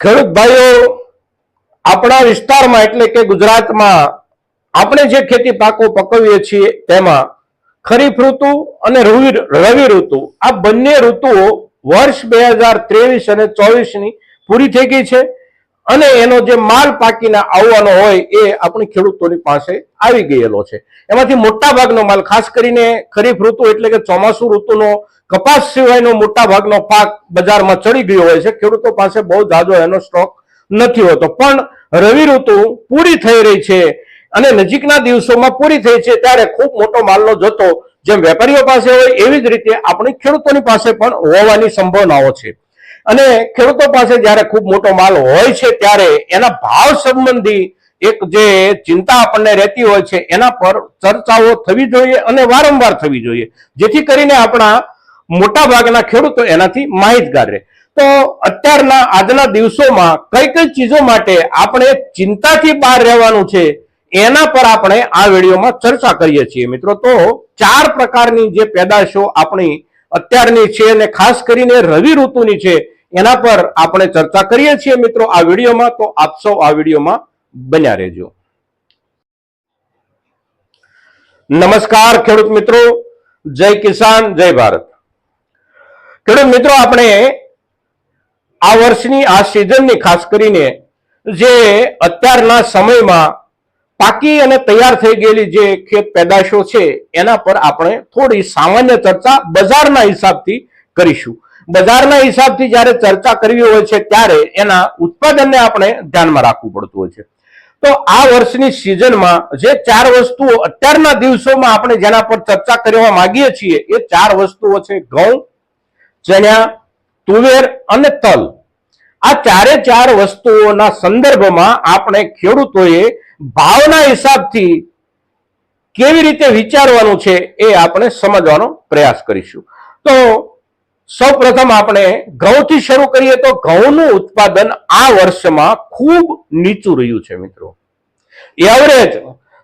ખેડૂત ભાઈઓ, આપણા વિસ્તારમાં એટલે કે ગુજરાતમાં આપણે જે ખેતી પાકો પકવીએ છીએ તેમાં ખરીફ ઋતુ અને રવિ ઋતુ આ બંને ઋતુઓ વર્ષ 2023 અને 24 ની પૂરી થઈ ગઈ છે અને એનો જે માલ પાકીને આવવાનો હોય એ આપણી ખેડૂતોની પાસે આવી ગયેલો છે. એમાંથી મોટા ભાગનો માલ, ખાસ કરીને ખરીફ ઋતુ એટલે કે ચોમાસુ ઋતુનો કપાસ સિવાયનો મોટા ભાગનો પાક બજારમાં ચડી ગયો હોય છે. ખેડૂતો પાસે બહુ જાજો એનો સ્ટોક નથી હોતો, પણ રવિ ઋતુ પૂરી થઈ રહી છે અને નજીકના દિવસોમાં પૂરી થઈ છે ત્યારે ખૂબ મોટો માલનો જથ્થો જેમ વેપારીઓ પાસે હોય એવી જ રીતે આપણી ખેડૂતોની પાસે પણ હોવાની સંભાવનાઓ છે. અને ખેડૂતો પાસે જ્યારે ખૂબ મોટો માલ હોય છે ત્યારે એના ભાવ સંબંધી એક જે ચિંતા આપણને રહેતી હોય છે એના પર ચર્ચાઓ થવી જોઈએ અને વારંવાર થવી જોઈએ, જેથી કરીને આપણા મોટા ભાગના ખેડૂતો એનાથી માહિતગાર રહે. તો અત્યારના આજના દિવસોમાં કઈ કઈ ચીજો માટે આપણે ચિંતાથી બહાર રહેવાનું છે એના પર આપણે આ વિડીયોમાં ચર્ચા કરીએ છીએ મિત્રો. તો 4 પ્રકારની જે પેદાશો આપણી અત્યારની છે અને ખાસ કરીને રવિ ઋતુની છે એના પર આપણે ચર્ચા કરીએ છીએ મિત્રો આ વિડીયોમાં. તો આપ સૌ આ વિડીયોમાં બન્યા રહેજો. નમસ્કાર ખેડૂત મિત્રો, જય કિસાન, જય ભારત. ખેડૂત મિત્રો, આપણે આ વર્ષની આ સિઝનની ખાસ કરીને જે અત્યારના સમયમાં પાકી અને તૈયાર થઈ ગયેલી જે ખેત પેદાશો છે એના પર આપણે થોડી સામાન્ય ચર્ચા બજારના હિસાબથી કરીશું. બજારના હિસાબથી જ્યારે ચર્ચા કરવી હોય છે ત્યારે એના ઉત્પાદનને આપણે ધ્યાનમાં રાખવું પડતું હોય છે. તો આ વર્ષની સિઝનમાં જે 4 વસ્તુઓ અત્યારના દિવસોમાં આપણે જેના પર ચર્ચા કરવા માંગીએ છીએ એ 4 વસ્તુઓ છે ઘઉં, ચણા, તુવેર અને તલ. આ 4 વસ્તુઓના સંદર્ભમાં આપણે ખેડૂતોએ ભાવના હિસાબથી કેવી રીતે વિચારવાનું છે એ આપણે સમજવાનો પ્રયાસ કરીશું. તો સૌપ્રથમ આપણે ઘઉંથી શરૂ કરીએ તો ઘઉંનું ઉત્પાદન આ વર્ષમાં ખૂબ નીચું રહ્યું છે મિત્રો. એવરેજ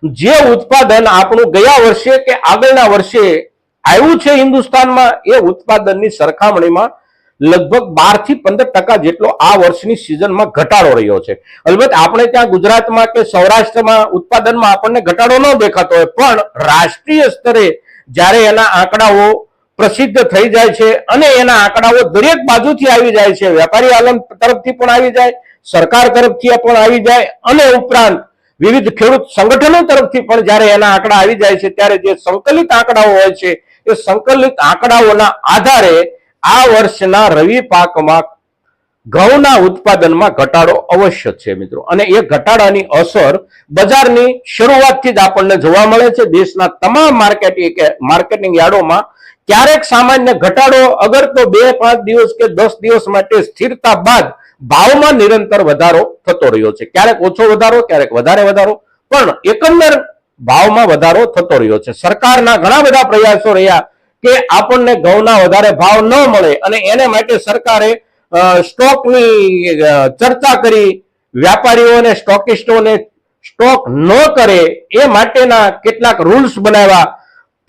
જે ઉત્પાદન આપણું ગયા વર્ષે કે આગળના વર્ષે આવ્યું છે હિન્દુસ્તાનમાં એ ઉત્પાદનની સરખામણીમાં લગભગ 12 થી 15% જેટલો આ વર્ષની સિઝનમાં ઘટાડો રહ્યો છે. અલબત્ત આપણે ત્યાં ગુજરાતમાં કે સૌરાષ્ટ્રમાં ઉત્પાદનમાં આપણને ઘટાડો ન દેખાતો હોય, પણ રાષ્ટ્રીય સ્તરે જ્યારે એના આંકડાઓ પ્રસિદ્ધ થઈ જાય છે અને એના આંકડાઓ દરેક બાજુથી આવી જાય છે, વેપારી આલમ તરફથી પણ આવી જાય, સરકાર તરફથી પણ આવી જાય અને ઉપરાંત વિવિધ ખેડૂત સંગઠનો તરફથી પણ જ્યારે એના આંકડા આવી જાય છે ત્યારે જે સંકલિત આંકડાઓ હોય છે એ સંકલિત આંકડાઓના આધારે આ વર્ષના રવિ પાકમાં ઘઉંના ઉત્પાદનમાં ઘટાડો અવશ્ય છે મિત્રો. અને એ ઘટાડાની અસર બજારની શરૂઆતથી જ આપણને જોવા મળે છે. દેશના તમામ માર્કેટિંગ યાર્ડોમાં ક્યારેક સામાન્ય ઘટાડો અગર તો 2-5 દિવસ કે 10 દિવસ માટે સ્થિરતા બાદ ભાવમાં નિરંતર વધારો થતો રહ્યો છે. ક્યારેક ઓછો વધારો, ક્યારેક વધારે વધારો, પણ એકંદર ભાવમાં વધારો થતો રહ્યો છે. સરકારના ઘણા બધા પ્રયાસો રહ્યા કે આપણને ઘઉંના વધારે ભાવ ન મળે અને એને માટે સરકારે સ્ટોકની ચર્ચા કરી, વ્યાપારીઓને, સ્ટોકિસ્ટોને સ્ટોક ન કરે એ માટેના કેટલાક રૂલ્સ બનાવ્યા.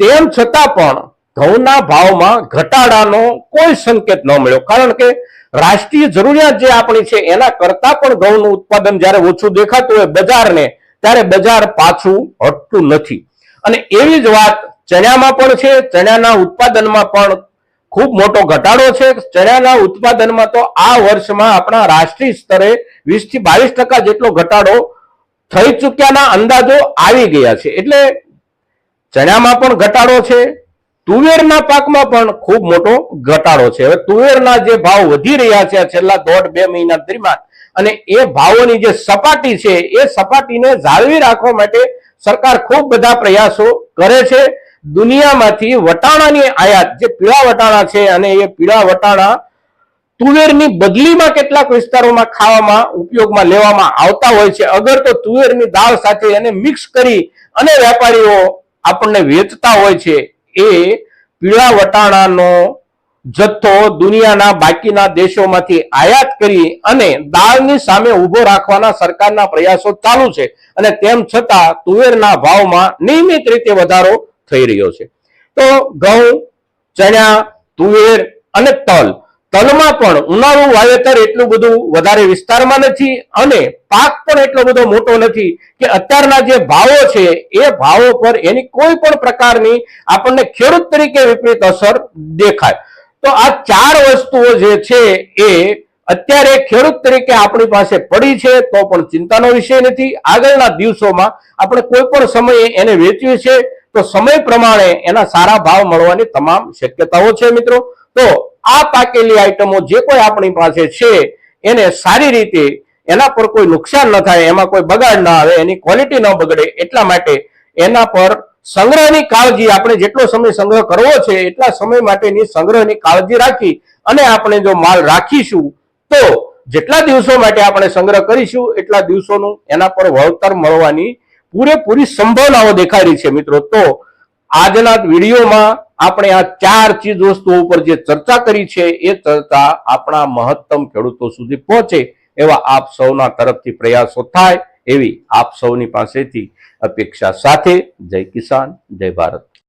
તેમ છતાં પણ ઘઉંના ભાવમાં ઘટાડાનો કોઈ સંકેત ન મળ્યો, કારણ કે રાષ્ટ્રીય જરૂરિયાત જે આપણી છે એના કરતા પણ ઘઉંનું ઉત્પાદન જ્યારે ઓછું દેખાતું હોય બજારને ત્યારે બજાર પાછું હટતું નથી. અને એવી જ વાત ચણામાં પણ છે. ચણાના ઉત્પાદનમાં પણ ખૂબ મોટો ઘટાડો છે. ચણાના ઉત્પાદનમાં તો આ વર્ષમાં આપણા રાષ્ટ્રીય સ્તરે 20 થી 22% જેટલો ઘટાડો થઈ ચૂક્યાના અંદાજો આવી ગયા છે. એટલે ચણામાં પણ ઘટાડો છે. તુવેરના પાકમાં પણ ખૂબ મોટો ઘટાડો છે. હવે તુવેરના જે ભાવ વધી રહ્યા છે છેલ્લા 1.5-2 મહિના દરમિયાન, અને એ ભાવોની જે સપાટી છે એ સપાટીને જાળવી રાખવા માટે સરકાર ખૂબ બધા પ્રયાસો કરે છે. દુનિયામાંથી વટાણાની આયાત, જે પીળા વટાણા છે, અને એ પીળા વટાણા તુવેરની બદલીમાં કેટલાક વિસ્તારોમાં ખાવામાં ઉપયોગમાં લેવામાં આવતા હોય છે. અગર તો તુવેરની દાળ સાથે એને મિક્સ કરી અને વેપારીઓ આપણને વેચતા હોય છે. એ પીળા વટાણાનો જથ્થો દુનિયાના બાકીના દેશોમાંથી આયાત કરી અને દાળની સામે ઉભો રાખવાના સરકારના પ્રયાસો ચાલુ છે. અને તેમ છતાં તુવેરના ભાવમાં નિયમિત રીતે વધારો થઈ રહ્યો છે. તો ઘઉં, ચણા, તુવેર અને તલ તલમાં પણ ઉનાળુ વાવેતર એટલું બધું વધારે વિસ્તારમાં નથી અને પાક પણ એટલો બધો મોટો નથી કે અત્યારના જે ભાવો છે એ ભાવો પર એની કોઈ પણ પ્રકારની આપણને ખેડૂત તરીકે વિપરીત અસર દેખાય. તો આ ચાર વસ્તુઓ જે છે એ અત્યારે ખેડૂત તરીકે આપણી પાસે પડી છે તો પણ ચિંતાનો વિષય નથી. આગળના દિવસોમાં આપણે કોઈ પણ સમયે એને વેચવી છે તો સમય પ્રમાણે એના સારા ભાવ મળવાની તમામ શક્યતાઓ છે મિત્રો. તો આ પાકેલી આઈટમો જે કોઈ આપણી પાસે છે એને સારી રીતે એના પર કોઈ નુકસાન ન થાય, એમાં કોઈ બગાડ ના આવે, એની ક્વોલિટી ન બગડે એટલા માટે એના પર સંગ્રહની કાળજી, આપણે જેટલો સમય સંગ્રહ કરવો છે એટલા સમય માટેની સંગ્રહની કાળજી રાખી અને આપણે જો માલ રાખીશું તો જેટલા દિવસો માટે આપણે સંગ્રહ કરીશું એટલા દિવસોનું એના પર વળતર મળવાની પૂરેપૂરી સંભાવનાઓ દેખાઈ રહી છે મિત્રો. તો આજના વિડીયોમાં આપણે આ ચાર ચીજ વસ્તુઓ ઉપર જે ચર્ચા કરી છે એ ચર્ચા આપણા મહત્તમ ખેડૂતો સુધી પહોંચે એવા આપ સૌના તરફથી પ્રયાસો થાય એવી આપ સૌની પાસેથી અપેક્ષા સાથે જય કિસાન જય ભારત.